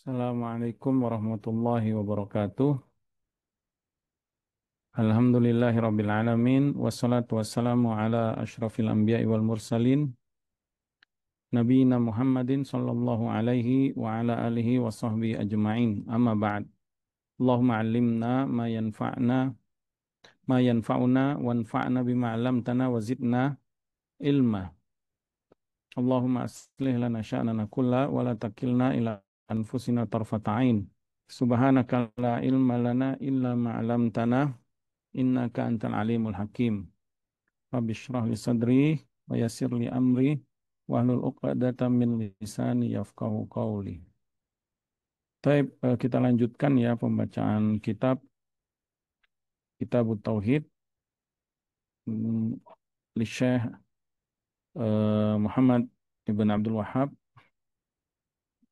Assalamualaikum warahmatullahi wabarakatuh. Alhamdulillahi rabbil alamin. Wassalatu wassalamu ala ashrafil anbiya'i wal mursalin. Nabiina Muhammadin sallallahu alaihi wa ala alihi wa sahbihi ajma'in. Amma ba'd. Allahumma allimna ma yanfa'una wanfa'na bima 'allamtana wa zidna ilma. Allahumma aslih lana sya'nana kulla wa la takilna ila anfusina tarfata 'ain. Subhanaka la ilma lana illa ma 'allamtana innaka antal alimul hakim. Rabbi shrah li sadri wa yassir li amri wahlul 'uqdatam min lisani yafqahu qawli. Baik, kita lanjutkan ya pembacaan Kitabut Tauhid li Syekh Muhammad Ibn Abdul Wahhab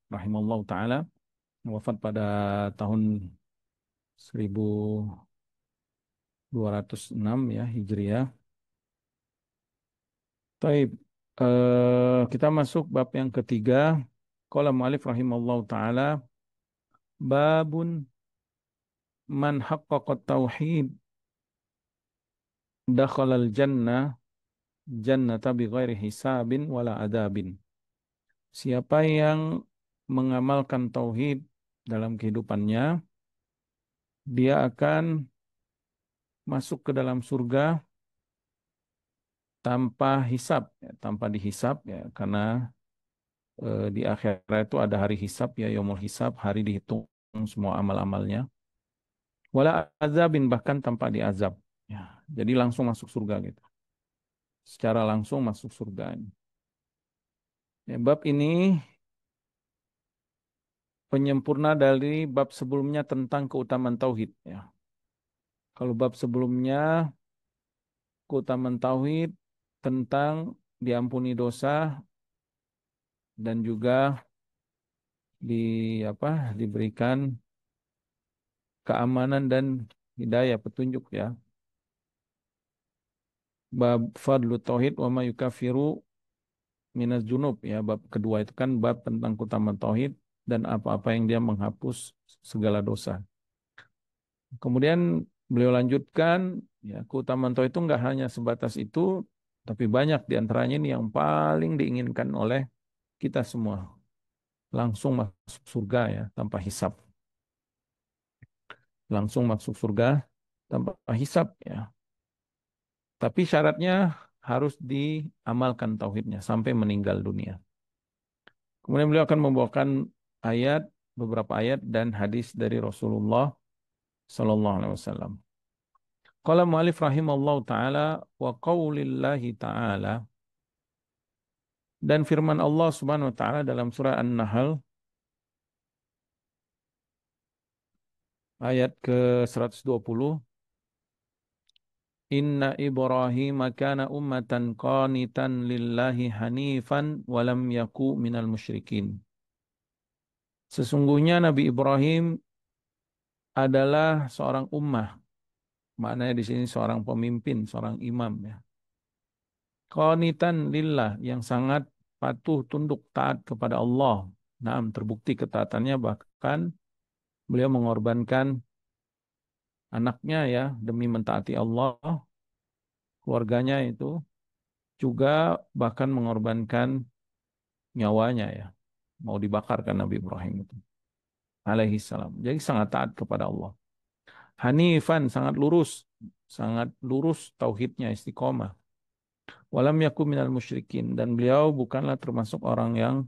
rahimallahu taala, wafat pada tahun 1206 ya Hijriah. Baik, kita masuk bab yang ketiga. Qala mu'allif rahimallahu taala, babun man haqqaqa tauhid dakhalal jannata bighairi hisabin wala adabin. Siapa yang mengamalkan tauhid dalam kehidupannya, dia akan masuk ke dalam surga tanpa hisab, ya, tanpa dihisab ya, karena di akhirat itu ada hari hisab ya, yaumul hisab, hari dihitung semua amal-amalnya. Wala azabin, bahkan tanpa diazab. Ya, jadi langsung masuk surga gitu. Secara langsung masuk surga. Ya, bab ini penyempurna dari bab sebelumnya tentang keutamaan tauhid. Ya. Kalau bab sebelumnya keutamaan tauhid tentang diampuni dosa dan juga diberikan keamanan dan hidayah petunjuk ya. Bab fadlu tauhid wa ma yukaffiru minaz junub ya. Bab kedua itu kan bab tentang keutamaan tauhid dan apa-apa yang dia menghapus segala dosa. Kemudian beliau lanjutkan ya, keutamaan tauhid itu enggak hanya sebatas itu, tapi banyak di antaranya ini yang paling diinginkan oleh kita semua. Langsung masuk surga ya tanpa hisab. Langsung masuk surga tanpa hisab ya. Tapi syaratnya harus diamalkan tauhidnya sampai meninggal dunia. Kemudian beliau akan membawakan beberapa ayat dan hadis dari Rasulullah Sallallahu Alaihi Wasallam. Qala mu'alif rahimallahu ta'ala wa qawlillahi ta'ala, dan firman Allah Subhanahu wa taala dalam surah An-Nahl ayat ke-120, Inna Ibrahim kana ummatan qanitan lillahi hanifan walam yaku minal musyrikin. Sesungguhnya Nabi Ibrahim adalah seorang ummah, maknanya di sini seorang pemimpin, seorang imam ya. Qanitan lillah, yang sangat patuh tunduk taat kepada Allah. Nah, terbukti ketaatannya, bahkan beliau mengorbankan anaknya ya demi mentaati Allah, keluarganya itu juga bahkan mengorbankan nyawanya ya, mau dibakarkan Nabi Ibrahim itu alaihi salam. Jadi sangat taat kepada Allah. Hanifan, sangat lurus tauhidnya, istiqomah. Walam yakum minal musyrikin, dan beliau bukanlah termasuk orang yang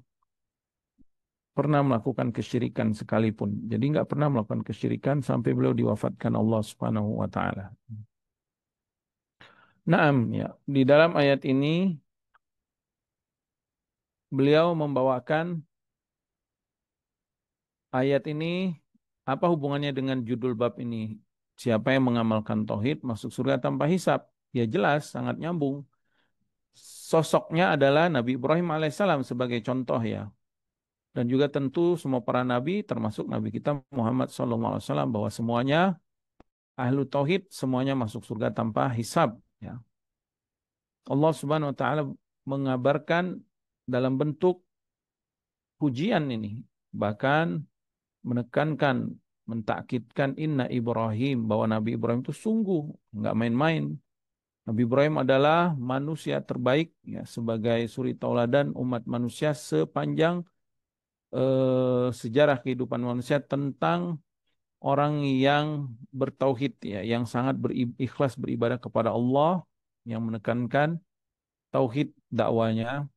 pernah melakukan kesyirikan sekalipun. Jadi nggak pernah melakukan kesyirikan sampai beliau diwafatkan Allah Subhanahu wa taala. Naam ya, di dalam ayat ini beliau membawakan ayat ini, apa hubungannya dengan judul bab ini? Siapa yang mengamalkan tauhid masuk surga tanpa hisab? Ya jelas, sangat nyambung. Sosoknya adalah Nabi Ibrahim alaihissalam sebagai contoh ya. Dan juga tentu semua para nabi, termasuk Nabi kita Muhammad SAW, bahwa semuanya ahlu tauhid, semuanya masuk surga tanpa hisab. Ya. Allah Subhanahu Wa Taala mengabarkan dalam bentuk pujian ini. Bahkan menekankan, mentakkidkan inna Ibrahim, bahwa Nabi Ibrahim itu sungguh nggak main-main. Nabi Ibrahim adalah manusia terbaik ya, sebagai suri tauladan umat manusia sepanjang sejarah kehidupan manusia tentang orang yang bertauhid ya, yang sangat berikhlas beribadah kepada Allah, yang menekankan tauhid dakwanya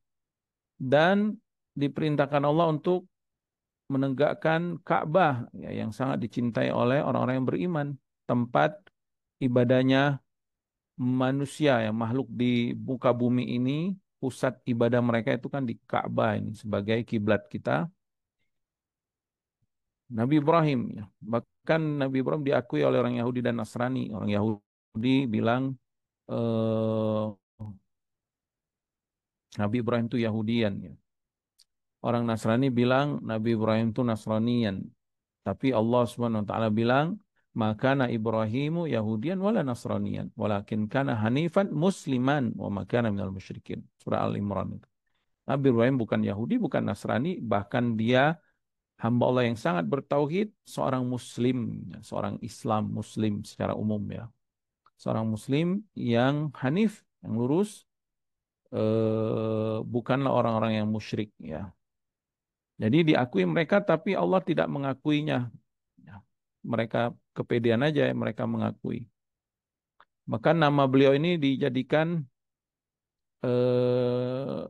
dan diperintahkan Allah untuk menegakkan Ka'bah ya, yang sangat dicintai oleh orang-orang yang beriman, tempat ibadahnya manusia ya, makhluk di muka bumi ini, pusat ibadah mereka itu kan di Ka'bah ini sebagai kiblat kita. Nabi Ibrahim ya. Bahkan Nabi Ibrahim diakui oleh orang Yahudi dan Nasrani. Orang Yahudi bilang eh, Nabi Ibrahim itu Yahudian ya. Orang Nasrani bilang Nabi Ibrahim itu Nasranian. Tapi Allah Subhanahu wa taala bilang, "Makana Ibrahimu Yahudian wala Nasranian, walakin kana hanifan musliman wa makana minal musyrikin." Surah Al-Imran itu. Nabi Ibrahim bukan Yahudi, bukan Nasrani, bahkan dia hamba Allah yang sangat bertauhid, seorang muslim, ya, seorang Islam muslim secara umum ya. Seorang muslim yang hanif, yang lurus, bukanlah orang-orang yang musyrik ya. Jadi diakui mereka tapi Allah tidak mengakuinya. Ya. Mereka kepedean aja ya, mereka mengakui. Maka nama beliau ini dijadikan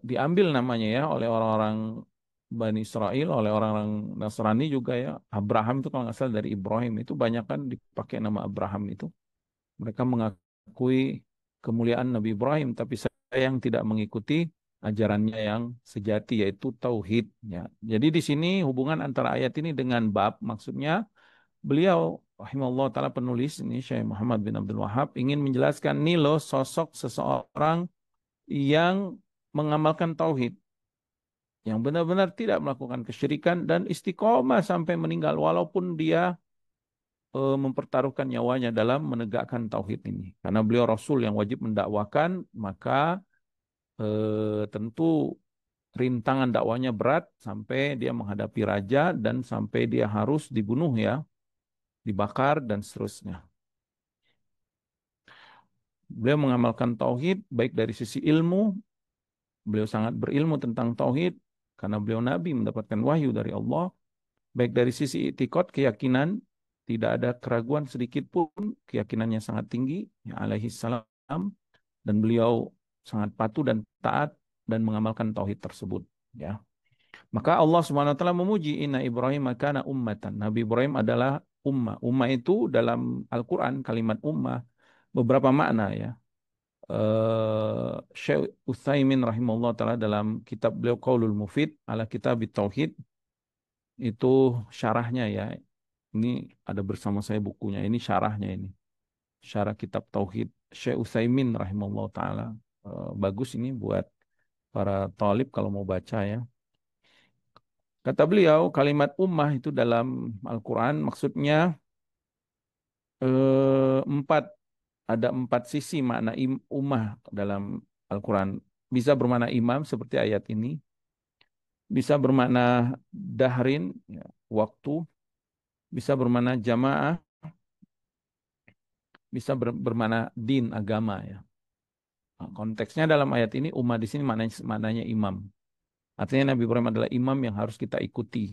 diambil namanya ya oleh orang-orang Bani Israel, oleh orang-orang Nasrani juga ya. Abraham itu kalau nggak salah dari Ibrahim itu banyak kan dipakai nama Abraham itu. Mereka mengakui kemuliaan Nabi Ibrahim, tapi sayang tidak mengikuti ajarannya yang sejati yaitu tauhid. Ya. Jadi di sini hubungan antara ayat ini dengan bab, maksudnya beliau rahimahullah taala penulis ini Syekh Muhammad bin Abdul Wahab ingin menjelaskan nih loh sosok seseorang yang mengamalkan tauhid, yang benar-benar tidak melakukan kesyirikan dan istiqomah sampai meninggal walaupun dia mempertaruhkan nyawanya dalam menegakkan tauhid ini. Karena beliau Rasul yang wajib mendakwakan, maka tentu rintangan dakwanya berat sampai dia menghadapi raja dan sampai dia harus dibunuh ya, dibakar dan seterusnya. Beliau mengamalkan tauhid baik dari sisi ilmu, beliau sangat berilmu tentang tauhid karena beliau nabi mendapatkan wahyu dari Allah, baik dari sisi itikad keyakinan, tidak ada keraguan sedikit pun, keyakinannya sangat tinggi ya alaihi salam, dan beliau sangat patuh dan taat dan mengamalkan tauhid tersebut ya. Maka Allah Subhanahu wa taala memuji inna Ibrahim kana ummatan. Nabi Ibrahim adalah ummah. Ummah itu dalam Al-Qur'an kalimat ummah beberapa makna ya. Syekh Utsaimin rahimahullah taala dalam kitab beliau Qaulul Mufid ala Kitab Tauhid itu syarahnya ya. Ini ada bersama saya bukunya. Ini syarahnya ini. Syarah kitab Tauhid Syekh Utsaimin rahimahullah taala. Bagus ini buat para talib kalau mau baca ya. Kata beliau, kalimat ummah itu dalam Al-Quran maksudnya empat, ada empat sisi makna ummah dalam Al-Quran. Bisa bermakna imam seperti ayat ini, bisa bermakna dahrin, ya, waktu, bisa bermakna jamaah, bisa bermakna din, agama ya. Nah, konteksnya dalam ayat ini ummah di sini maknanya imam. Artinya Nabi Ibrahim adalah imam yang harus kita ikuti.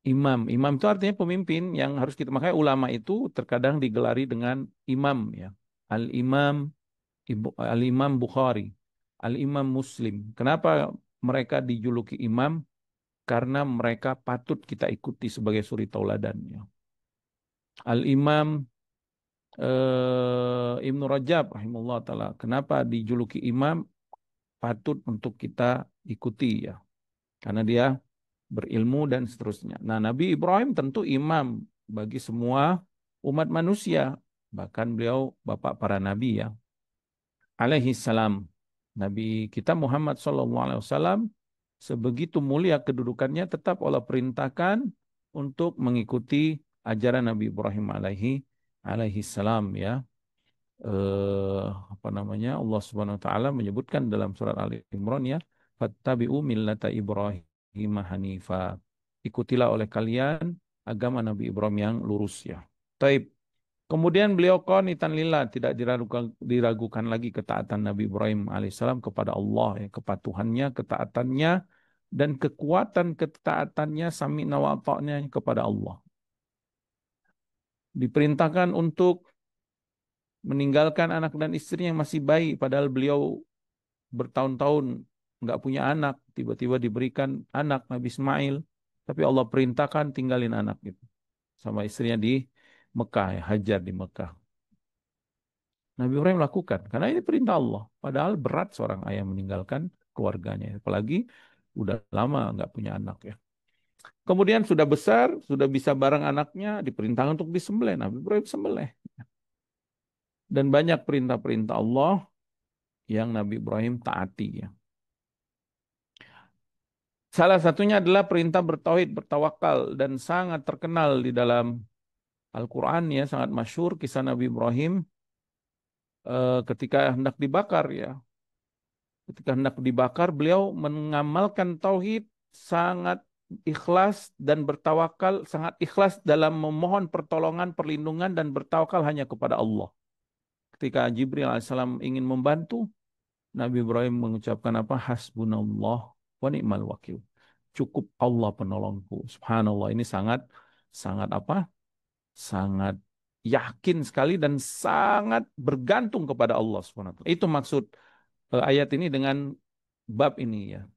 Imam, imam itu artinya pemimpin yang harus kita, makanya ulama itu terkadang digelari dengan imam ya. Al-Imam Al-Imam Bukhari, Al-Imam Muslim. Kenapa mereka dijuluki imam? Karena mereka patut kita ikuti sebagai suri tauladan ya. Al-Imam Ibnu Rajab rahimahullah taala. Kenapa dijuluki imam? Patut untuk kita ikuti ya. Karena dia berilmu dan seterusnya. Nah, Nabi Ibrahim tentu imam bagi semua umat manusia. Bahkan beliau bapak para nabi ya. Alaihi salam. Nabi kita Muhammad sallallahu alaihi wasallam sebegitu mulia kedudukannya tetap Allah perintahkan untuk mengikuti ajaran Nabi Ibrahim alaihi salam ya. Apa namanya? Allah Subhanahu wa taala menyebutkan dalam surat Ali Imran ya, fattabi'u millata Ibrahim hanifa. ikutilah oleh kalian agama Nabi Ibrahim yang lurus ya. Taib. Kemudian beliau qanitan lillah, tidak diragukan lagi ketaatan Nabi Ibrahim alaihissalam kepada Allah, ya, kepatuhannya, ketaatannya, dan kekuatan ketaatannya sami'na wa ata'na kepada Allah. Diperintahkan untuk meninggalkan anak dan istri yang masih bayi, padahal beliau bertahun-tahun nggak punya anak, tiba-tiba diberikan anak Nabi Ismail, tapi Allah perintahkan tinggalin anak itu sama istrinya di Mekah, ya, Hajar di Mekah. Nabi Ibrahim lakukan karena ini perintah Allah. Padahal berat seorang ayah meninggalkan keluarganya, apalagi udah lama nggak punya anak ya. Kemudian sudah besar, sudah bisa bareng anaknya, diperintahkan untuk disembelih. Nabi Ibrahim sembelih. Dan banyak perintah-perintah Allah yang Nabi Ibrahim taati ya. Salah satunya adalah perintah bertauhid, bertawakal, dan sangat terkenal di dalam Al-Quran ya, sangat masyhur kisah Nabi Ibrahim ketika hendak dibakar ya. Ketika hendak dibakar, beliau mengamalkan tauhid, sangat ikhlas dan bertawakal, sangat ikhlas dalam memohon pertolongan, perlindungan, dan bertawakal hanya kepada Allah. Ketika Jibril alaihissalam ingin membantu, Nabi Ibrahim mengucapkan apa? Hasbunallah wa ni'mal wakil. Cukup Allah penolongku. Subhanallah, ini sangat sangat apa? Sangat yakin sekali dan sangat bergantung kepada Allah Subhanahu wa taala. Itu maksud ayat ini dengan bab ini ya.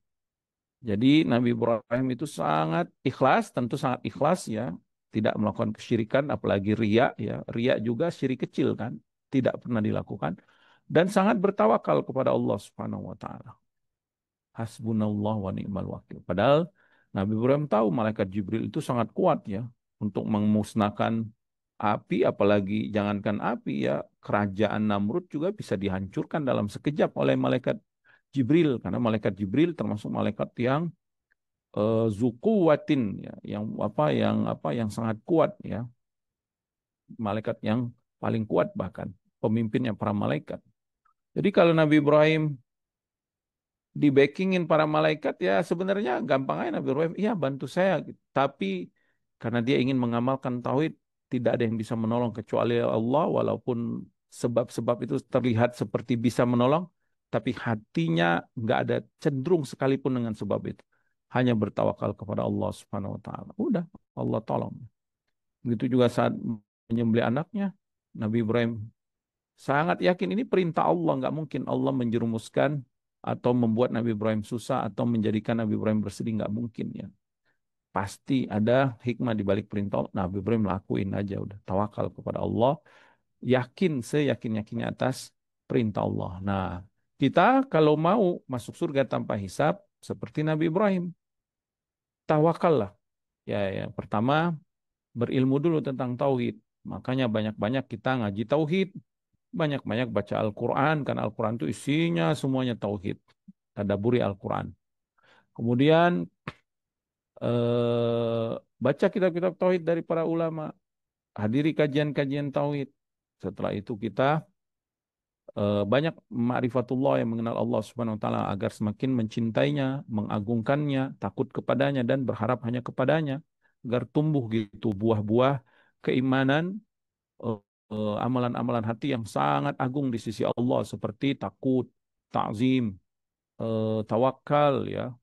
Jadi Nabi Ibrahim itu sangat ikhlas, tentu sangat ikhlas ya, tidak melakukan kesyirikan, apalagi riya ya. Riya juga syirik kecil kan, tidak pernah dilakukan, dan sangat bertawakal kepada Allah Subhanahu wa taala. Hasbunallah wa ni'mal wakil. Padahal Nabi Ibrahim tahu malaikat Jibril itu sangat kuat ya untuk memusnahkan api, apalagi jangankan api ya, kerajaan Namrud juga bisa dihancurkan dalam sekejap oleh malaikat Jibril, karena malaikat Jibril termasuk malaikat yang zukuwatin ya, yang sangat kuat ya, malaikat yang paling kuat bahkan pemimpinnya para malaikat. Jadi kalau Nabi Ibrahim di backingin para malaikat ya sebenarnya gampang aja Nabi Ibrahim, iya bantu saya gitu. Tapi karena dia ingin mengamalkan tauhid, tidak ada yang bisa menolong kecuali Allah, walaupun sebab-sebab itu terlihat seperti bisa menolong, tapi hatinya nggak ada cenderung sekalipun dengan sebab itu. Hanya bertawakal kepada Allah Subhanahu wa taala. Udah, Allah tolong. Begitu juga saat menyembelih anaknya, Nabi Ibrahim sangat yakin ini perintah Allah, nggak mungkin Allah menjerumuskan atau membuat Nabi Ibrahim susah atau menjadikan Nabi Ibrahim bersedih, nggak mungkin ya. Pasti ada hikmah di balik perintah Allah. Nabi Ibrahim lakuin aja udah, tawakal kepada Allah, yakin seyakin-yakinnya atas perintah Allah. Nah, kita kalau mau masuk surga tanpa hisab seperti Nabi Ibrahim, tawakallah. Ya, ya. Pertama, berilmu dulu tentang tauhid. Makanya banyak-banyak kita ngaji tauhid, banyak-banyak baca Al-Quran, karena Al-Quran itu isinya semuanya tauhid. Tadabburi Al-Quran. Kemudian eh, baca kitab-kitab tauhid dari para ulama, hadiri kajian-kajian tauhid. Setelah itu kita banyak ma'rifatullah, yang mengenal Allah Subhanahu wa taala agar semakin mencintainya, mengagungkannya, takut kepadanya dan berharap hanya kepadanya, agar tumbuh gitu buah-buah keimanan, eh, amalan-amalan hati yang sangat agung di sisi Allah seperti takut, ta'zim, tawakal ya,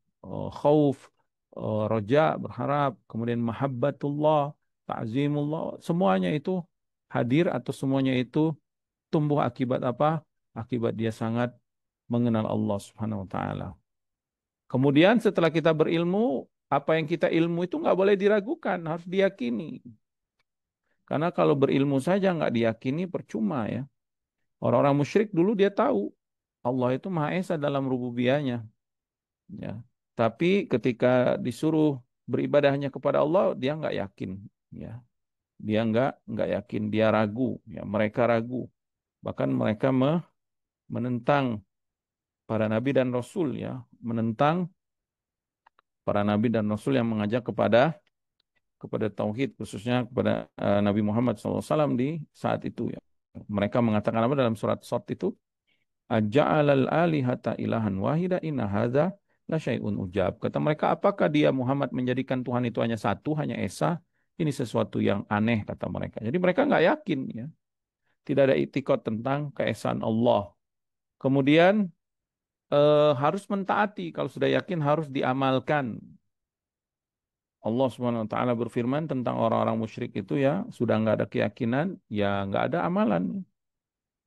khauf, roja, berharap, kemudian mahabbatullah, ta'zimullah, semuanya itu hadir atau semuanya itu tumbuh akibat apa? Akibat dia sangat mengenal Allah Subhanahu wa taala. Kemudian setelah kita berilmu, apa yang kita ilmu itu nggak boleh diragukan, harus diyakini. Karena kalau berilmu saja nggak diyakini percuma ya. Orang-orang musyrik dulu dia tahu Allah itu Maha Esa dalam rububiyahnya, ya. Tapi ketika disuruh beribadah hanya kepada Allah, dia nggak yakin, ya. Dia nggak yakin, dia ragu, ya. Mereka ragu, bahkan mereka menentang para nabi dan rasul, ya, menentang para nabi dan rasul yang mengajak kepada tauhid, khususnya kepada Nabi Muhammad SAW di saat itu, ya. Mereka mengatakan apa dalam surat Shad itu? Aja'alal alihata ilahan wahida inna hadza La syai'un ujab. Kata mereka, apakah dia Muhammad menjadikan Tuhan itu hanya satu, hanya esa? Ini sesuatu yang aneh, kata mereka. Jadi mereka nggak yakin, ya. Tidak ada itikad tentang keesaan Allah. Kemudian harus mentaati. Kalau sudah yakin harus diamalkan. Allah Subhanahu wa taala berfirman tentang orang-orang musyrik itu, ya, sudah nggak ada keyakinan, ya nggak ada amalan.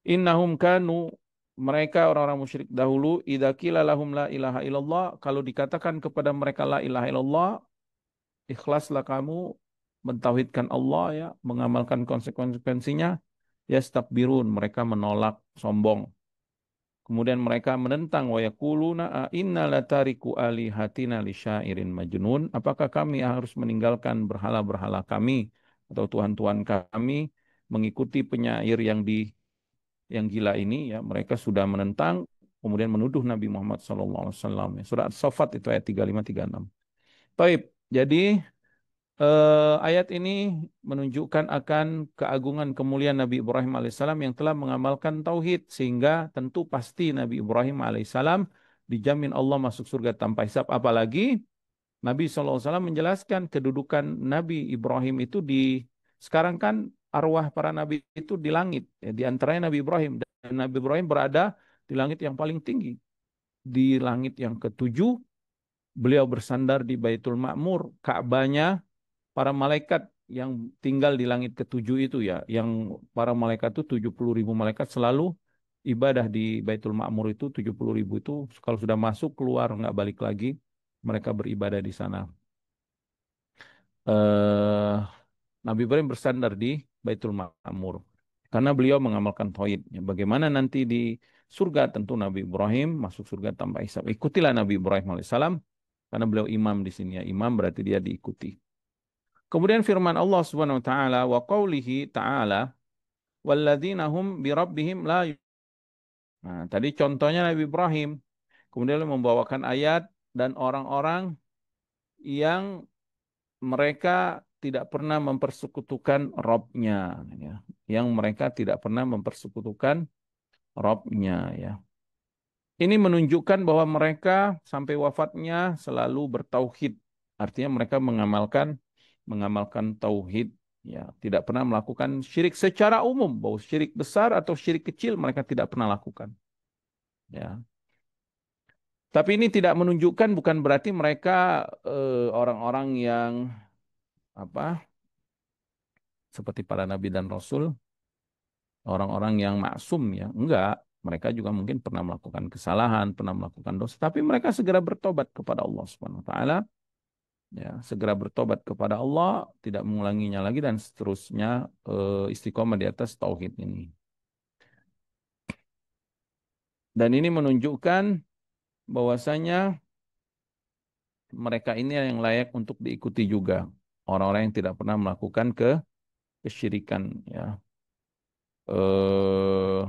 Innahum kanu, mereka orang-orang musyrik dahulu, idza qila lahum la ilaha illallah, kalau dikatakan kepada mereka la ilaha illallah, ikhlaslah kamu mentauhidkan Allah, ya, mengamalkan konsekuensinya, yastakbirun, mereka menolak, sombong. Kemudian mereka menentang, wa yaquluna a inna latariku alihatina li syairin majnun. Apakah kami harus meninggalkan berhala-berhala kami atau tuhan-tuhan kami mengikuti penyair yang gila ini, ya. Mereka sudah menentang, kemudian menuduh Nabi Muhammad SAW. Surat As-Saffat itu ayat 35-36. Taib. Jadi ayat ini menunjukkan akan keagungan kemuliaan Nabi Ibrahim alaihissalam yang telah mengamalkan tauhid, sehingga tentu pasti Nabi Ibrahim alaihissalam dijamin Allah masuk surga tanpa hisab. Apalagi Nabi SAW menjelaskan kedudukan Nabi Ibrahim itu sekarang kan arwah para nabi itu di langit, ya, di antaranya Nabi Ibrahim, dan Nabi Ibrahim berada di langit yang paling tinggi, di langit yang ketujuh. Beliau bersandar di Baitul Ma'mur, Ka'bahnya. Para malaikat yang tinggal di langit ketujuh itu, ya, yang para malaikat itu 70.000 malaikat selalu ibadah di Baitul Ma'mur itu. 70.000 itu kalau sudah masuk keluar nggak balik lagi, mereka beribadah di sana. eh Nabi Ibrahim bersandar di Baitul Ma'mur karena beliau mengamalkan tauhid. Ya, bagaimana nanti di surga, tentu Nabi Ibrahim masuk surga tanpa hisab. Ikutilah Nabi Ibrahim alaihissalam karena beliau imam di sini, ya. Imam berarti dia diikuti. Kemudian firman Allah Subhanahu wa taala, wa qaulihi ta'ala walladzina hum bi rabbihim la Nah, tadi contohnya Nabi Ibrahim. Kemudian dia membawakan ayat dan orang-orang yang mereka tidak pernah mempersekutukan Robnya, ya. Yang mereka tidak pernah mempersekutukan Robnya, ya. Ini menunjukkan bahwa mereka sampai wafatnya selalu bertauhid. Artinya mereka mengamalkan tauhid, ya, tidak pernah melakukan syirik secara umum, bahwa syirik besar atau syirik kecil mereka tidak pernah lakukan, ya. Tapi ini tidak menunjukkan, bukan berarti mereka orang-orang yang apa seperti para nabi dan rasul, orang-orang yang maksum, ya. Enggak, mereka juga mungkin pernah melakukan kesalahan, pernah melakukan dosa, tapi mereka segera bertobat kepada Allah Subhanahu wa taala, ya, segera bertobat kepada Allah, tidak mengulanginya lagi, dan seterusnya, istiqomah di atas tauhid ini. Dan ini menunjukkan bahwasanya mereka ini yang layak untuk diikuti juga, orang-orang yang tidak pernah melakukan kesyirikan, ya. eh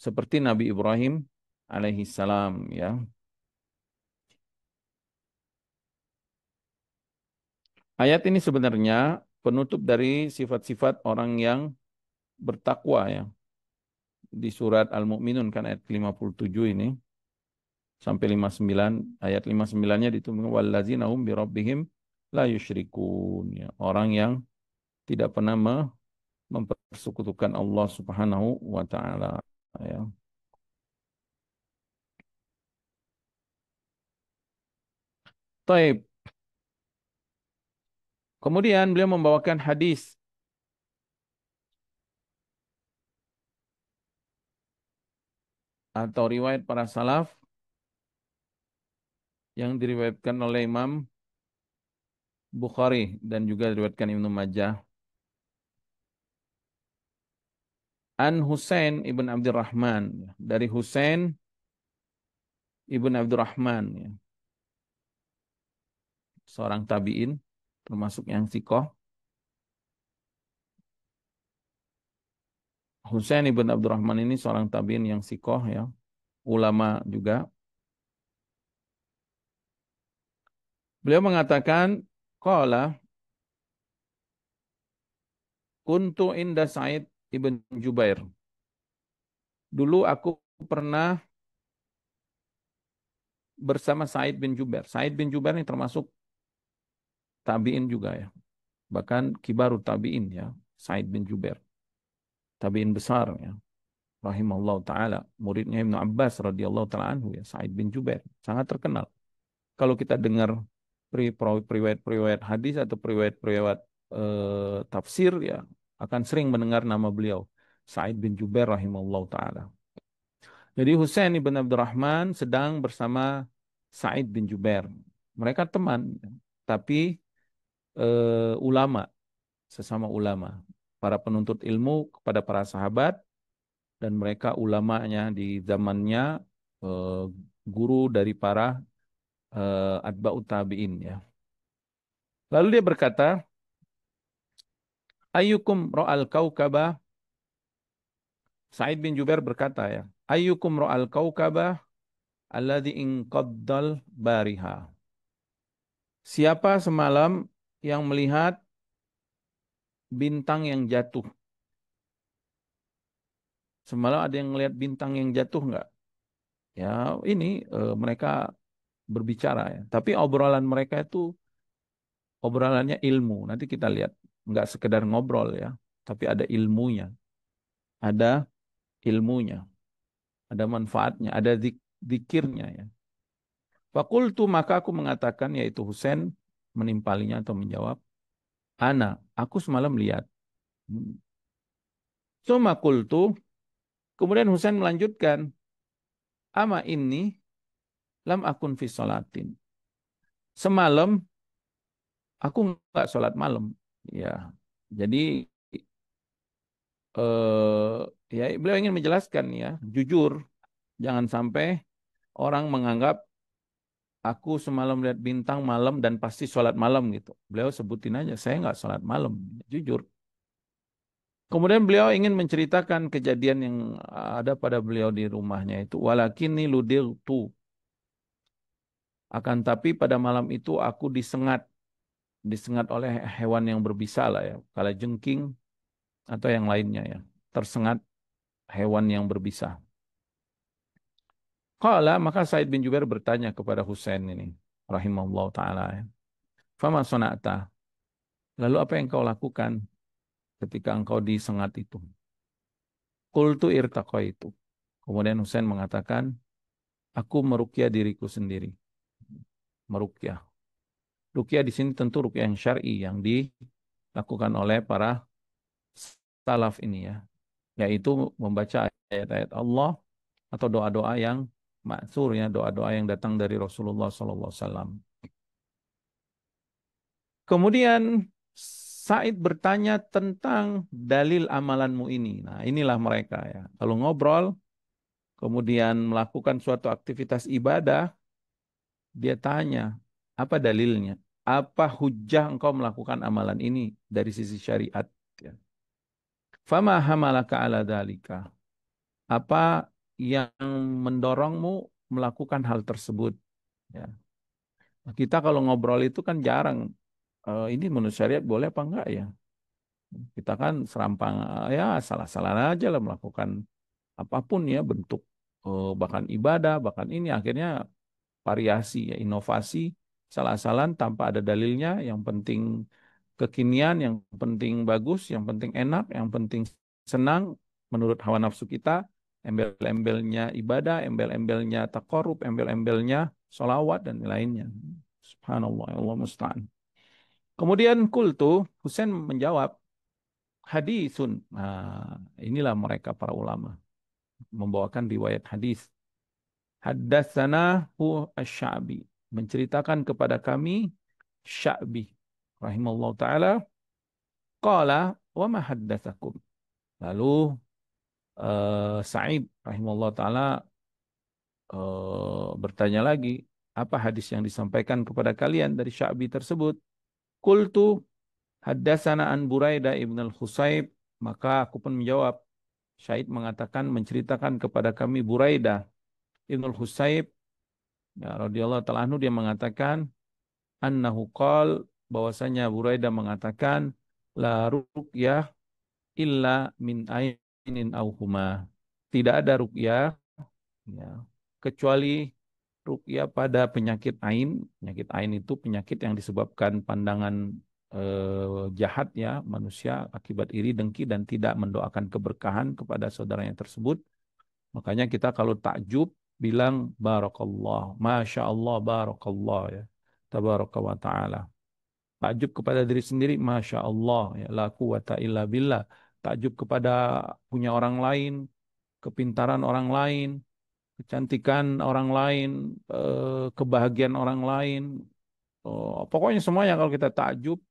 Seperti Nabi Ibrahim alaihi salam, ya. Ayat ini sebenarnya penutup dari sifat-sifat orang yang bertakwa, ya. Di surat Al-Mu'minun kan ayat 57 ini sampai 59, ayat 59-nya ditulis wallazina hum birabbihim la yusyrikun, ya. Orang yang tidak pernah mempersekutukan Allah Subhanahu wa taala, ya. Taib. Kemudian beliau membawakan hadis atau riwayat para salaf yang diriwayatkan oleh Imam Bukhari dan juga diriwayatkan Ibnu Majah. An Husain ibn Abdurrahman, dari Husain ibn Abdurrahman, ya, seorang tabi'in termasuk yang sikoh. Husain ibn Abdurrahman ini seorang tabi'in yang sikoh, ya, ulama juga. Beliau mengatakan, qala kuntu inda Sa'id ibn Jubair. Dulu aku pernah bersama Sa'id bin Jubair. Sa'id bin Jubair ini termasuk tabi'in juga ya. Bahkan kibarut tabi'in ya. Sa'id bin Jubair. Tabi'in besar ya. Rahimahullah ta'ala. Muridnya Ibnu Abbas radhiyallahu ta'ala anhu ya. Sa'id bin Jubair. Sangat terkenal. Kalau kita dengar periwayat-periwayat hadis atau periwayat-periwayat tafsir ya. Akan sering mendengar nama beliau. Sa'id bin Jubair rahimahullah ta'ala. Jadi Husain ibn Abdurrahman sedang bersama Sa'id bin Jubair. Mereka teman, tapi ulama, sesama ulama. Para penuntut ilmu kepada para sahabat, dan mereka ulamanya di zamannya, eh, guru dari para atba'ut tabi'in ya. Lalu dia berkata, ayyukum ra'al kaukaba, Sa'id bin Jubair berkata ya, ayyukum ra'al kaukaba alladhi inqaddal bariha. Siapa semalam yang melihat bintang yang jatuh? Semalam ada yang melihat bintang yang jatuh nggak? Ya, ini mereka berbicara ya. Tapi obrolan mereka itu obrolannya ilmu. Nanti kita lihat, nggak sekedar ngobrol ya, tapi ada ilmunya, ada ilmunya, ada manfaatnya, ada zikirnya ya. Fakultu maka aku mengatakan, yaitu Husain menimpalinya atau menjawab, Ana, aku semalam lihat. Suma kultu, kemudian Husain melanjutkan, Ama ini lam akun fi sholatin. Semalam aku nggak sholat malam. Ya, jadi ya beliau ingin menjelaskan ya, jujur, jangan sampai orang menganggap aku semalam lihat bintang malam dan pasti sholat malam gitu. Beliau sebutin aja, saya nggak sholat malam, jujur. Kemudian beliau ingin menceritakan kejadian yang ada pada beliau di rumahnya itu. Walakini ludirtu. Akan tapi pada malam itu aku disengat oleh hewan yang berbisa lah ya. Kalajengking atau yang lainnya ya. Tersengat hewan yang berbisa. Qala, maka Said bin Jubair bertanya kepada Husain ini. Rahimahullah ta'ala ya. Fama sona'ta. Lalu apa yang kau lakukan ketika engkau disengat itu? Qultu irtaqaitu. Kemudian Husain mengatakan, aku meruqyah diriku sendiri. Meruqyah. Ruqyah di sini tentu ruqyah yang syar'i yang dilakukan oleh para salaf ini ya, yaitu membaca ayat-ayat Allah atau doa-doa yang maksur ya, doa-doa yang datang dari Rasulullah SAW. Kemudian Said bertanya tentang dalil amalanmu ini. Nah, inilah mereka ya. Kalau ngobrol, kemudian melakukan suatu aktivitas ibadah, dia tanya, apa dalilnya? Apa hujah engkau melakukan amalan ini dari sisi syariat? Ya. Fama hamalaka ala dalika. Apa yang mendorongmu melakukan hal tersebut? Ya. Kita kalau ngobrol itu kan jarang. Ini menurut syariat boleh apa enggak ya? Kita kan serampang ya salah-salah aja lah melakukan apapun ya bentuk bahkan ibadah bahkan ini akhirnya variasi ya inovasi salah-salah tanpa ada dalilnya yang penting kekinian yang penting bagus yang penting enak yang penting senang menurut hawa nafsu kita embel-embelnya ibadah embel-embelnya takarrub embel-embelnya sholawat dan lainnya subhanallah ya Allah musta'an. Kemudian kultu Husain menjawab hadisun. Nah, inilah mereka para ulama membawakan riwayat hadis. Haddatsana hu asy-Sya'bi, menceritakan kepada kami Sya'bi rahimallahu taala qala wa ma haddatsakum. Lalu Sa'id rahimallahu taala bertanya lagi, apa hadis yang disampaikan kepada kalian dari Sya'bi tersebut? Qultu haddatsana an Buraidah ibn al-Husayb, maka aku pun menjawab, Syahid mengatakan menceritakan kepada kami Buraidah ibn al-Husayb ya, radhiyallahu ta'ala anhu dia mengatakan annahu qal bahwasanya Buraidah mengatakan la ruqyah illa min ainin au huma. Tidak ada ruqyah ya, kecuali ruqyah pada penyakit ain. Penyakit ain itu penyakit yang disebabkan pandangan jahat ya manusia akibat iri dengki dan tidak mendoakan keberkahan kepada saudaranya tersebut. Makanya kita kalau takjub bilang barakallah, masya Allah, barakallah ya, tabaraka wa ta'ala. Takjub kepada diri sendiri, masya Allah ya, la quwata illa billah. Takjub kepada punya orang lain, kepintaran orang lain, kecantikan orang lain, kebahagiaan orang lain. Pokoknya semuanya kalau kita takjub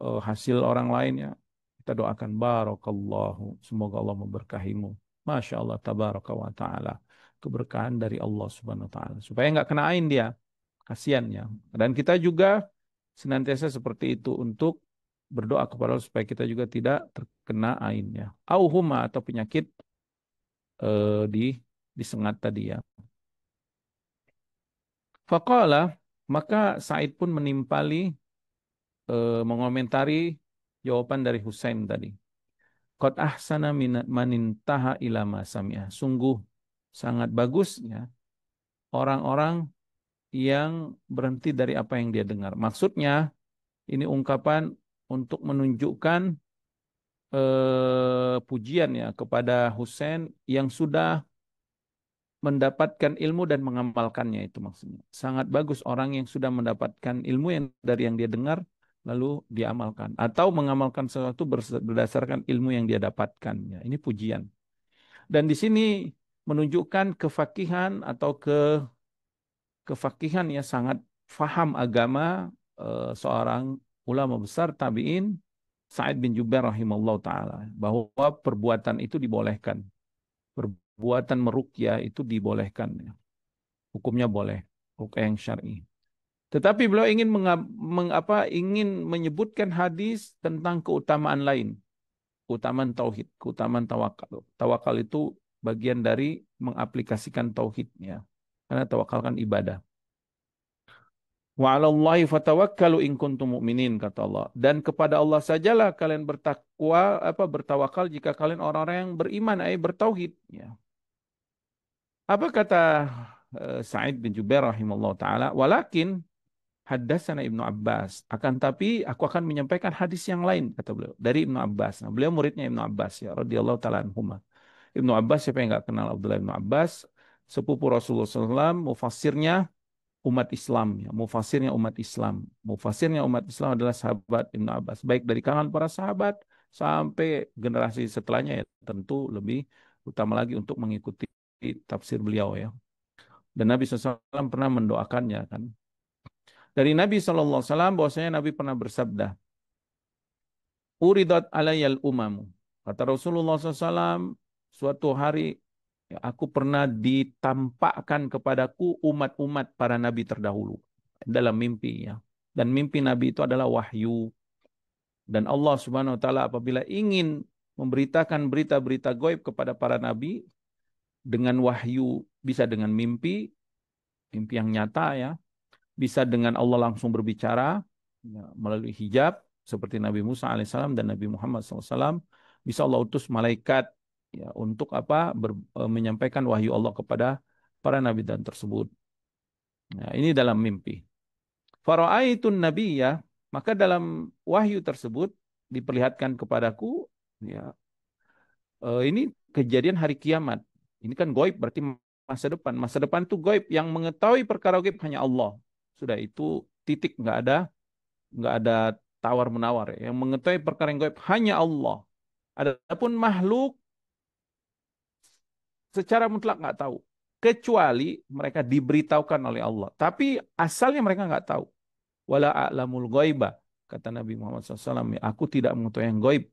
hasil orang lainnya, kita doakan barakallahu, semoga Allah memberkahimu. Masya Allah, tabaraka wa ta'ala. Keberkahan dari Allah subhanahu wa ta'ala. Supaya nggak kena ain dia, kasihan ya. Dan kita juga senantiasa seperti itu untuk berdoa kepada Allah supaya kita juga tidak terkena ainnya. Auhuma atau penyakit di disengat tadi ya. Faqala, maka Said pun menimpali mengomentari jawaban dari Husain tadi. Qad ahsana manintaha ila ma sami'a. Sungguh sangat bagus ya orang-orang yang berhenti dari apa yang dia dengar. Maksudnya ini ungkapan untuk menunjukkan pujian ya kepada Husain yang sudah mendapatkan ilmu dan mengamalkannya itu maksudnya. Sangat bagus orang yang sudah mendapatkan ilmu yang dari yang dia dengar lalu dia amalkan atau mengamalkan sesuatu berdasarkan ilmu yang dia dapatkan ya. Ini pujian. Dan di sini menunjukkan kefakihan atau kefakihan ya sangat faham agama seorang ulama besar tabi'in Sa'id bin Jubair rahimahullah taala bahwa perbuatan itu dibolehkan. Perbuatan meruqyah itu dibolehkan ya. Hukumnya boleh, ruqyah yang syar'i. Tetapi beliau ingin ingin menyebutkan hadis tentang keutamaan lain, keutamaan tauhid, keutamaan tawakal. Tawakal itu bagian dari mengaplikasikan tauhid ya. Karena tawakal kan ibadah. Wa 'alallahi fatawakkalu in kuntum mu'minin kata Allah. Dan kepada Allah sajalah kalian bertawakal jika kalian orang-orang yang beriman, bertauhid ya. Apa kata Sa'id bin Jubair rahimahullah taala? Walakin haddatsana Ibnu Abbas. Akan tapi aku akan menyampaikan hadis yang lain kata beliau dari Ibnu Abbas. Nah, beliau muridnya Ibnu Abbas ya radhiyallahu taala anhuma. Ibnu Abbas siapa yang enggak kenal Abdullah Ibnu Abbas? Sepupu Rasulullah SAW, mufassirnya umat Islam ya, mufasirnya umat Islam. Mufasirnya umat Islam adalah sahabat Ibnu Abbas, baik dari kalangan para sahabat sampai generasi setelahnya ya, tentu lebih utama lagi untuk mengikuti tafsir beliau ya. Dan Nabi SAW pernah mendoakannya kan. Dari Nabi SAW bahwasanya Nabi pernah bersabda, Uridat alayal umamu. Kata Rasulullah SAW, suatu hari ya, aku pernah ditampakkan kepadaku umat-umat para nabi terdahulu dalam mimpi ya. Dan mimpi nabi itu adalah wahyu. Dan Allah Subhanahu wa taala apabila ingin memberitakan berita-berita gaib kepada para nabi dengan wahyu, bisa dengan mimpi, mimpi yang nyata ya, bisa dengan Allah langsung berbicara ya, melalui hijab seperti Nabi Musa alaihissalam dan Nabi Muhammad SAW, bisa Allah utus malaikat ya untuk menyampaikan wahyu Allah kepada para nabi dan tersebut. Nah, ini dalam mimpi. Fara'aitun nabiyya, maka dalam wahyu tersebut diperlihatkan kepadaku ya ini kejadian hari kiamat. Ini kan gaib berarti masa depan. Masa depan itu gaib, yang mengetahui perkara gaib hanya Allah. Sudah itu titik, nggak ada tawar menawar ya. Yang mengetahui perkara yang gaib hanya Allah. Adapun makhluk secara mutlak nggak tahu, kecuali mereka diberitahukan oleh Allah. Tapi asalnya mereka nggak tahu. Wala a'lamul ghaiba, kata Nabi Muhammad SAW. Aku tidak mengetahui yang gaib.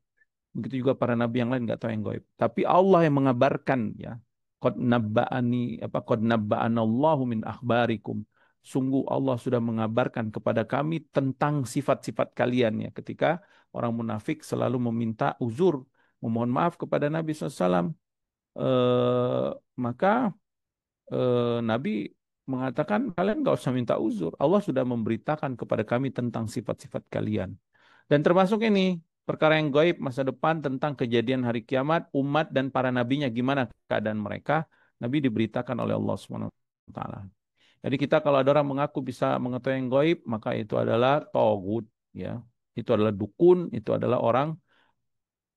Begitu juga para nabi yang lain nggak tahu yang gaib. Tapi Allah yang mengabarkan ya. Qad nabba'anallahu min akhbarikum. Sungguh Allah sudah mengabarkan kepada kami tentang sifat-sifat kalian ya. Ketika orang munafik selalu meminta uzur, memohon maaf kepada Nabi SAW. Maka Nabi mengatakan kalian nggak usah minta uzur. Allah sudah memberitakan kepada kami tentang sifat-sifat kalian. Dan termasuk ini perkara yang gaib masa depan tentang kejadian hari kiamat, umat dan para nabinya gimana keadaan mereka. Nabi diberitakan oleh Allah Subhanahu wa taala. Jadi kita kalau ada orang mengaku bisa mengetahui yang gaib, maka itu adalah togut, ya. Itu adalah dukun, itu adalah orang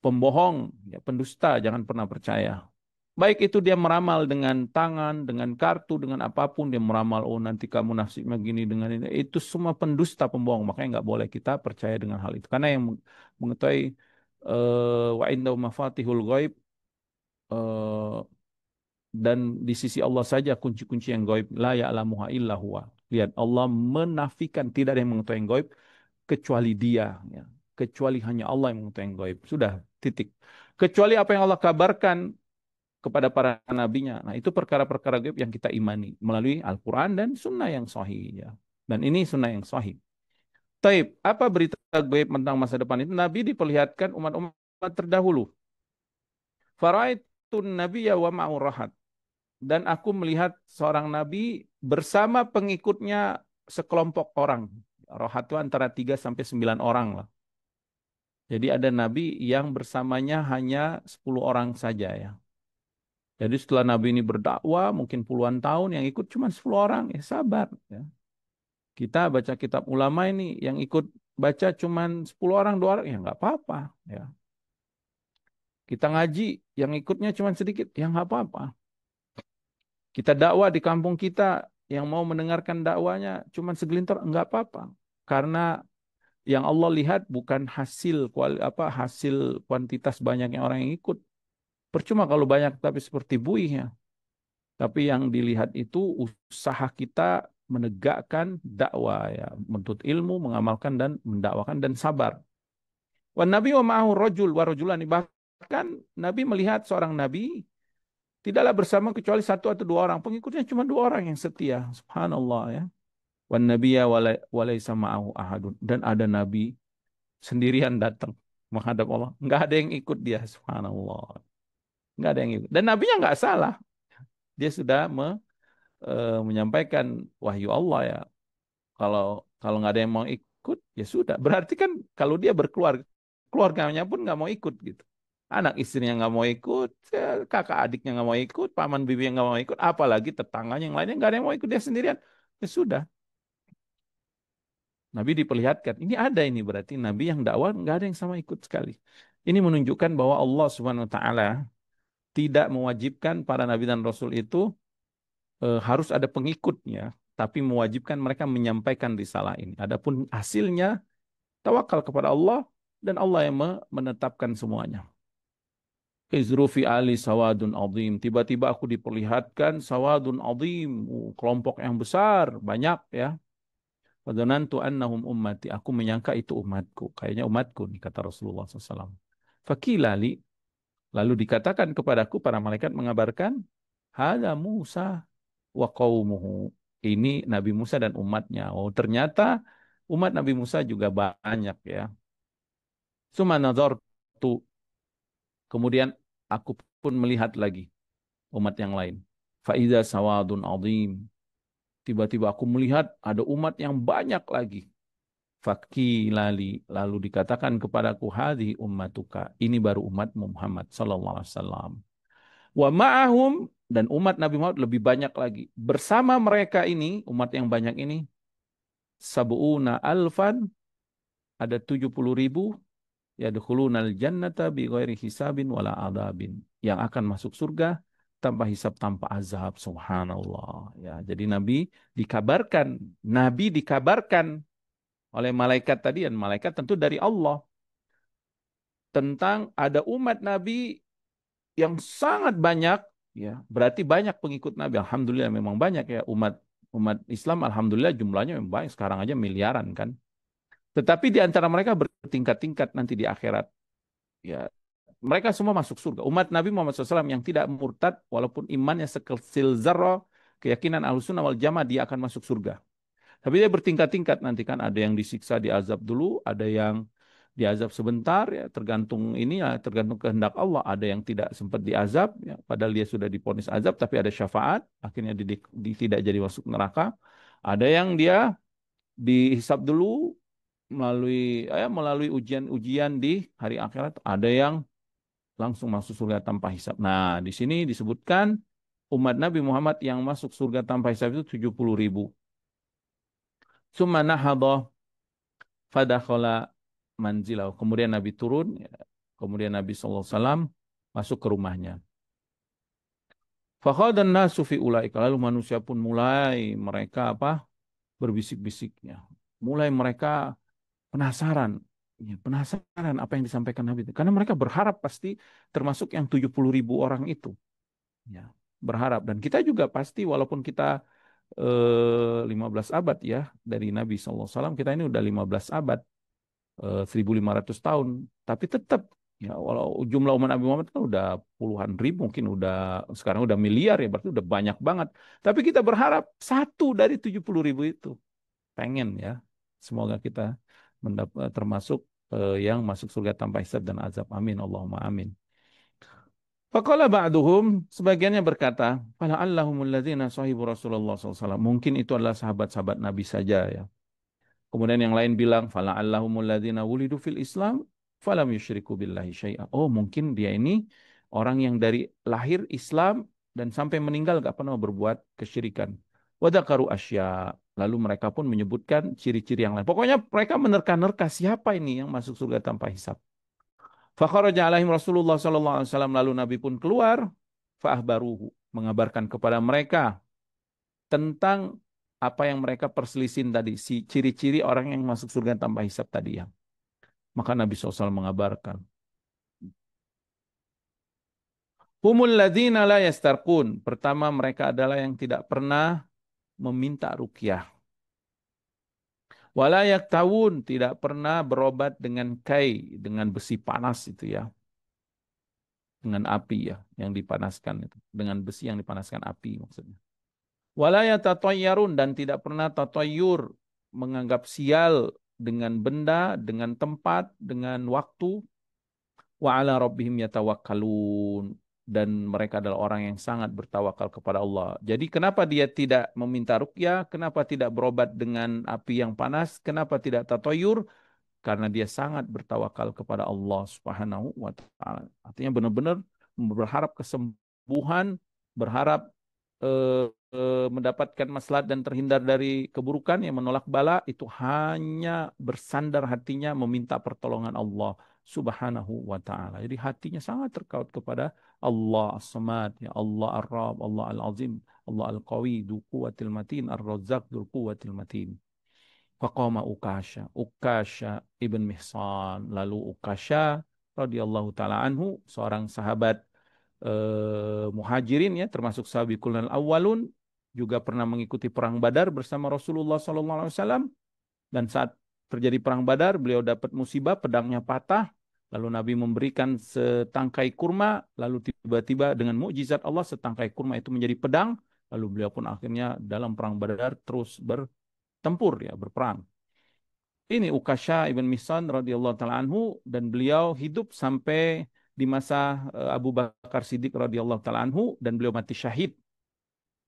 pembohong, ya, pendusta, jangan pernah percaya. Baik itu dia meramal dengan tangan, dengan kartu, dengan apapun dia meramal, oh nanti kamu nasibnya gini dengan ini. Itu semua pendusta, pembohong. Makanya nggak boleh kita percaya dengan hal itu. Karena yang mengetahui wa indahu mafatihul ghaib, eh, dan di sisi Allah saja kunci-kunci yang gaib, la ya'lamuha illa huwa. Lihat, Allah menafikan tidak ada yang mengetahui yang gaib kecuali Dia, ya. Kecuali hanya Allah yang mengetahui yang gaib. Sudah, titik. Kecuali apa yang Allah kabarkan kepada para nabinya. Nah, itu perkara-perkara gaib yang kita imani melalui Al-Quran dan Sunnah yang sahih, ya. Dan ini Sunnah yang sahih. Taib, apa berita gaib tentang masa depan itu? Nabi diperlihatkan umat-umat terdahulu. Faraitun nabiyya wa ma'u rahat. Dan aku melihat seorang nabi bersama pengikutnya sekelompok orang. Rahat itu antara 3 sampai 9 orang lah. Jadi ada nabi yang bersamanya hanya 10 orang saja, ya. Jadi setelah Nabi ini berdakwah mungkin puluhan tahun yang ikut cuma 10 orang, ya sabar, ya. Kita baca kitab ulama ini yang ikut baca cuma 10 orang, 2 orang, ya nggak apa-apa, ya. Kita ngaji yang ikutnya cuma sedikit, ya nggak apa-apa. Kita dakwah di kampung kita yang mau mendengarkan dakwanya cuma segelintir, nggak apa-apa. Karena yang Allah lihat bukan hasil kuantitas banyaknya orang yang ikut. Percuma kalau banyak tapi seperti buih, ya. Tapi yang dilihat itu usaha kita menegakkan dakwah, ya, menuntut ilmu, mengamalkan dan mendakwakan dan sabar. Wan Nabi wa ma'ahu rajul wa rajulani, bahkan Nabi melihat seorang nabi tidaklah bersama kecuali 1 atau 2 orang, pengikutnya cuma 2 orang yang setia. Subhanallah, ya. Wan nabiyya walaysa ma'ahu ahadun, dan ada nabi sendirian datang menghadap Allah, nggak ada yang ikut dia. Subhanallah, nggak ada yang ikut. Dan nabinya nggak salah, dia sudah menyampaikan wahyu Allah, ya. Kalau kalau nggak ada yang mau ikut, ya sudah. Berarti kan kalau dia berkeluarga, keluarganya pun nggak mau ikut gitu. Anak istrinya nggak mau ikut, ya, kakak adiknya nggak mau ikut, paman bibi yang nggak mau ikut, apalagi tetangganya yang lainnya nggak ada yang mau ikut, dia sendirian. Ya sudah. Nabi diperlihatkan. Ini ada ini berarti Nabi yang dakwah nggak ada yang sama ikut sekali. Ini menunjukkan bahwa Allah Subhanahu Wa Taala tidak mewajibkan para nabi dan rasul itu harus ada pengikutnya, tapi mewajibkan mereka menyampaikan risalah ini. Adapun hasilnya tawakal kepada Allah dan Allah yang menetapkan semuanya. Izrufi ali sawadun azim. Tiba-tiba aku diperlihatkan sawadun azim, kelompok yang besar, banyak, ya. Fadzanantu annahum ummati. Aku menyangka itu umatku. Kayaknya umatku nih, kata Rasulullah SAW. Fakilali. Lalu dikatakan kepadaku, para malaikat mengabarkan, hada Musa wa qaumuhu. Ini Nabi Musa dan umatnya. Oh, ternyata umat Nabi Musa juga banyak, ya. Summa nazartu. Kemudian aku pun melihat lagi umat yang lain. Faiza sawadun azim. Tiba-tiba aku melihat ada umat yang banyak lagi. Fakilali, lalu dikatakan kepadaku, hadhi ummatuka, ini baru umatmu Muhammad sallallahu alaihi wasallam. Wa ma'ahum, dan umat Nabi Muhammad lebih banyak lagi. Bersama mereka ini, umat yang banyak ini, sab'una alfan, ada 70.000, yadkhulunal jannata bi ghairi hisabin wala adabin, yang akan masuk surga tanpa hisab, tanpa azab. Subhanallah, ya. Jadi Nabi dikabarkan oleh malaikat tadi, dan malaikat tentu dari Allah, tentang ada umat Nabi yang sangat banyak, ya. Berarti banyak pengikut Nabi. Alhamdulillah memang banyak, ya, umat umat Islam. Alhamdulillah jumlahnya memang banyak, sekarang aja miliaran kan. Tetapi di antara mereka bertingkat-tingkat nanti di akhirat, ya. Mereka semua masuk surga. Umat Nabi Muhammad SAW yang tidak murtad, walaupun imannya sekecil zarrah, keyakinan Ahlussunnah wal Jamaah, dia akan masuk surga. Tapi dia bertingkat-tingkat nanti kan. Ada yang disiksa, diazab dulu, ada yang diazab sebentar, ya, tergantung ini, ya, tergantung kehendak Allah. Ada yang tidak sempat diazab, ya, padahal dia sudah divonis azab, tapi ada syafaat, akhirnya tidak jadi masuk neraka. Ada yang dia dihisab dulu melalui ujian-ujian di hari akhirat. Ada yang langsung masuk surga tanpa hisab. Nah, di sini disebutkan umat Nabi Muhammad yang masuk surga tanpa hisab itu 70.000. Summa nahadha fadakhala manzilahu. Kemudian Nabi turun, ya. Kemudian Nabi SAW masuk ke rumahnya. Fakhadan nasu fi ulaika. Lalu manusia pun mulai mereka apa? Berbisik-bisiknya. Mulai mereka penasaran. Ya, penasaran apa yang disampaikan Nabi itu. Karena mereka berharap pasti termasuk yang 70.000 orang itu. Ya, berharap. Dan kita juga pasti walaupun kita 15 abad ya dari Nabi SAW, kita ini udah 15 abad, 1.500 tahun. Tapi tetap ya walau jumlah umat Nabi Muhammad kan udah puluhan ribu, mungkin udah sekarang udah miliar ya, berarti udah banyak banget. Tapi kita berharap satu dari 70.000 itu pengen ya. Semoga kita termasuk yang masuk surga tanpa hisab dan azab. Amin. Allahumma amin. Faqala ba'duhum, sebagiannya berkata, fala'allahumul ladzina sahibu Rasulullah SAW. Mungkin itu adalah sahabat-sahabat Nabi saja ya. Kemudian yang lain bilang, fala'allahumul ladzina wulidu fil Islam falam yusyriku billahi syai'a. Oh, mungkin dia ini orang yang dari lahir Islam dan sampai meninggal gak pernah berbuat kesyirikan. Wa dzakaru asya. Lalu mereka pun menyebutkan ciri-ciri yang lain. Pokoknya mereka menerka-nerka siapa ini yang masuk surga tanpa hisab. Fakharaja alaihim Rasulullah sallallahu alaihi wasallam, lalu Nabi pun keluar, fa'ahbaruhu, mengabarkan kepada mereka tentang apa yang mereka perselisihin tadi, si ciri-ciri orang yang masuk surga tanpa hisab tadi ya. Maka Nabi SAW mengabarkan. Humul ladzina la yastarqun. Pertama, mereka adalah yang tidak pernah meminta ruqyah. Wala yaktawun, tidak pernah berobat dengan kai, dengan besi panas itu ya. Dengan api ya, yang dipanaskan itu. Dengan besi yang dipanaskan api maksudnya. Wala yatatayyarun, dan tidak pernah tatayyur, menganggap sial dengan benda, dengan tempat, dengan waktu. Wa ala rabbihim yatawakkalun, dan mereka adalah orang yang sangat bertawakal kepada Allah. Jadi kenapa dia tidak meminta ruqyah? Kenapa tidak berobat dengan api yang panas? Kenapa tidak tatoyur? Karena dia sangat bertawakal kepada Allah Subhanahu wa taala. Artinya benar-benar berharap kesembuhan, berharap mendapatkan maslahat dan terhindar dari keburukan, yang menolak bala, itu hanya bersandar hatinya meminta pertolongan Allah Subhanahu wa taala. Jadi hatinya sangat terkait kepada Allah As-Samad, ya Allah Ar-Rabb, Allah Al-Azim, Allah Al-Qawi, Dzul Quwwatil Matin, Ar-Razzaq, Dzul Quwwatil Matin. Faqama Ukasha, Ukasha ibn Mihsan. Lalu Ukasha radhiyallahu taala anhu, seorang sahabat muhajirin ya, termasuk sabiqul awwalun, juga pernah mengikuti perang Badar bersama Rasulullah SAW. Dan saat terjadi perang Badar, beliau dapat musibah, pedangnya patah. Lalu Nabi memberikan setangkai kurma, lalu tiba-tiba dengan mukjizat Allah setangkai kurma itu menjadi pedang. Lalu beliau pun akhirnya dalam perang Badar terus bertempur ya, berperang. Ini Ukasha ibn Mihsan radhiyallahu taala anhu, dan beliau hidup sampai di masa Abu Bakar Siddiq radhiyallahu taala anhu, dan beliau mati syahid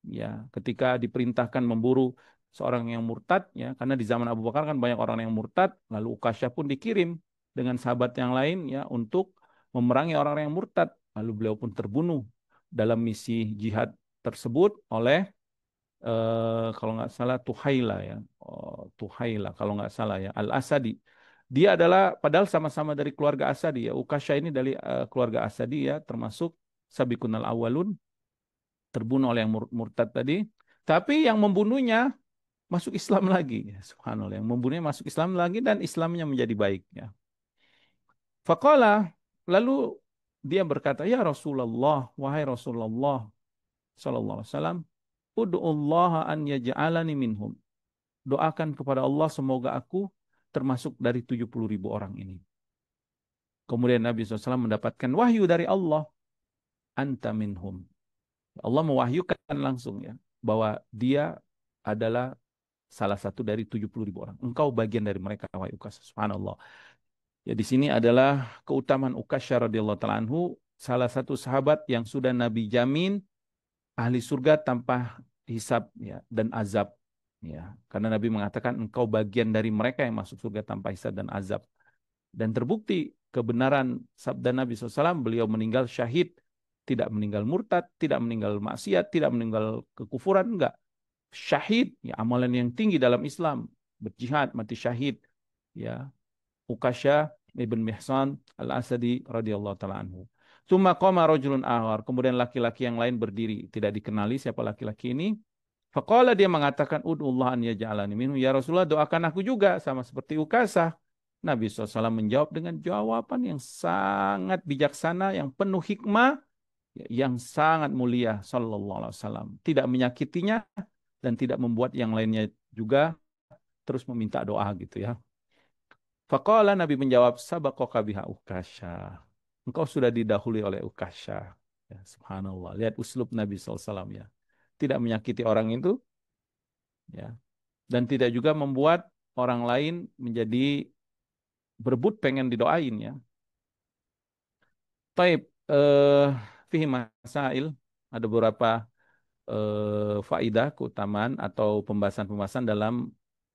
ya ketika diperintahkan memburu seorang yang murtad ya, karena di zaman Abu Bakar kan banyak orang yang murtad. Lalu Ukasha pun dikirim dengan sahabat yang lain ya untuk memerangi orang yang murtad. Lalu beliau pun terbunuh dalam misi jihad tersebut oleh kalau nggak salah Tuhaila ya, Tuhaila kalau nggak salah ya, Al-Asadi. Dia adalah padahal sama-sama dari keluarga Asadi ya. Ukasha ini dari keluarga Asadi ya, termasuk Sabiqunal Awalun, terbunuh oleh yang murtad tadi. Tapi yang membunuhnya masuk Islam lagi ya, subhanallah. Yang membunuhnya masuk Islam lagi dan Islamnya menjadi baik ya. Faqala, lalu dia berkata, ya Rasulullah, wahai Rasulullah sallallahu alaihi wasallam, ud'ullaha an yaj'alani minhum. Doakan kepada Allah semoga aku termasuk dari 70.000 orang ini. Kemudian Nabi SAW mendapatkan wahyu dari Allah. Anta minhum. Allah mewahyukan langsung ya, bahwa dia adalah salah satu dari 70.000 orang. Engkau bagian dari mereka, wahai Ukasha. Subhanallah. Ya, di sini adalah keutamaan Ukasha radhiyallahu ta'ala anhu, salah satu sahabat yang sudah Nabi jamin ahli surga tanpa hisab ya, dan azab. Ya, karena Nabi mengatakan engkau bagian dari mereka yang masuk surga tanpa hisab dan azab. Dan terbukti kebenaran sabda Nabi SAW, beliau meninggal syahid tidak meninggal murtad, tidak meninggal maksiat, tidak meninggal kekufuran, enggak. Syahid, ya amalan yang tinggi dalam Islam, berjihad, mati syahid, ya. Ukasha ibn Mihsan al-Asadi radhiyallahu taala anhu. Tsumma qama rajulun akhar, kemudian laki-laki yang lain berdiri, tidak dikenali siapa laki-laki ini. Faqala, dia mengatakan, ud'ullah an yaj'alani minhu, ya Rasulullah, doakan aku juga sama seperti Ukasha. Nabi SAW menjawab dengan jawaban yang sangat bijaksana, yang penuh hikmah, yang sangat mulia sallallahu alaihi wasallam. Tidak menyakitinya dan tidak membuat yang lainnya juga terus meminta doa gitu ya. Faqala, Nabi menjawab, sabaqaka biha Ukasha. Engkau sudah didahului oleh Ukasha. Ya, subhanallah. Lihat uslub Nabi SAW ya. Tidak menyakiti orang itu ya, dan tidak juga membuat orang lain menjadi berebut pengen didoain ya. Taib, fihi masail, ada beberapa faidah, keutamaan atau pembahasan-pembahasan dalam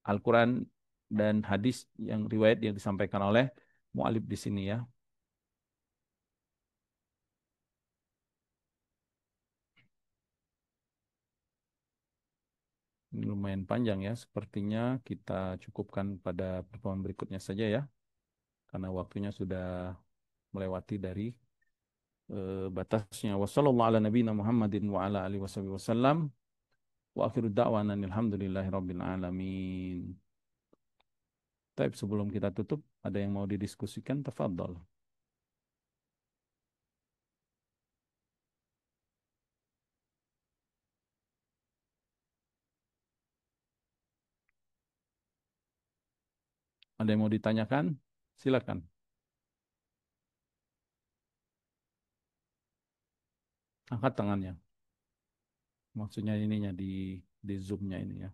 Al-Quran dan hadis yang riwayat yang disampaikan oleh mu'alif di sini ya. Ini lumayan panjang ya, sepertinya kita cukupkan pada pertemuan berikutnya saja ya, karena waktunya sudah melewati dari batasnya. Wassallallahu ala nabiyina Muhammadin wa ala alihi wasallam. Wa akhiru da'wana alhamdulillahi rabbil alamin. Tapi sebelum kita tutup, ada yang mau didiskusikan? Tafadhol. Ada yang mau ditanyakan? Silakan. Angkat tangannya. Maksudnya ininya di Zoom-nya ini ya.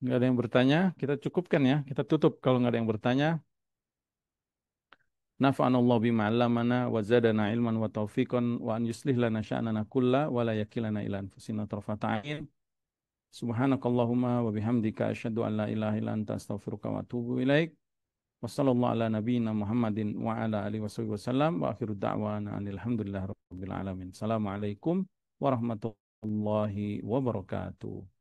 Nggak ada yang bertanya, kita cukupkan ya. Kita tutup kalau nggak ada yang bertanya. Nafa'anallahu bima 'allamana wa zadana ilman wa taufiqan wa an yuslih lana sya'nana kulla wa la yakilana ila anfusina tarfata 'ain. Subhanakallahumma wa bihamdika asyhadu an la ilaha illa anta astaghfiruka wa atubu ilaik. Wassallallahu ala nabiyyina Muhammadin wa ala alihi wasallam wa akhiru da'wana alhamdulillahi rabbil alamin. Assalamualaikum warahmatullahi wabarakatuh.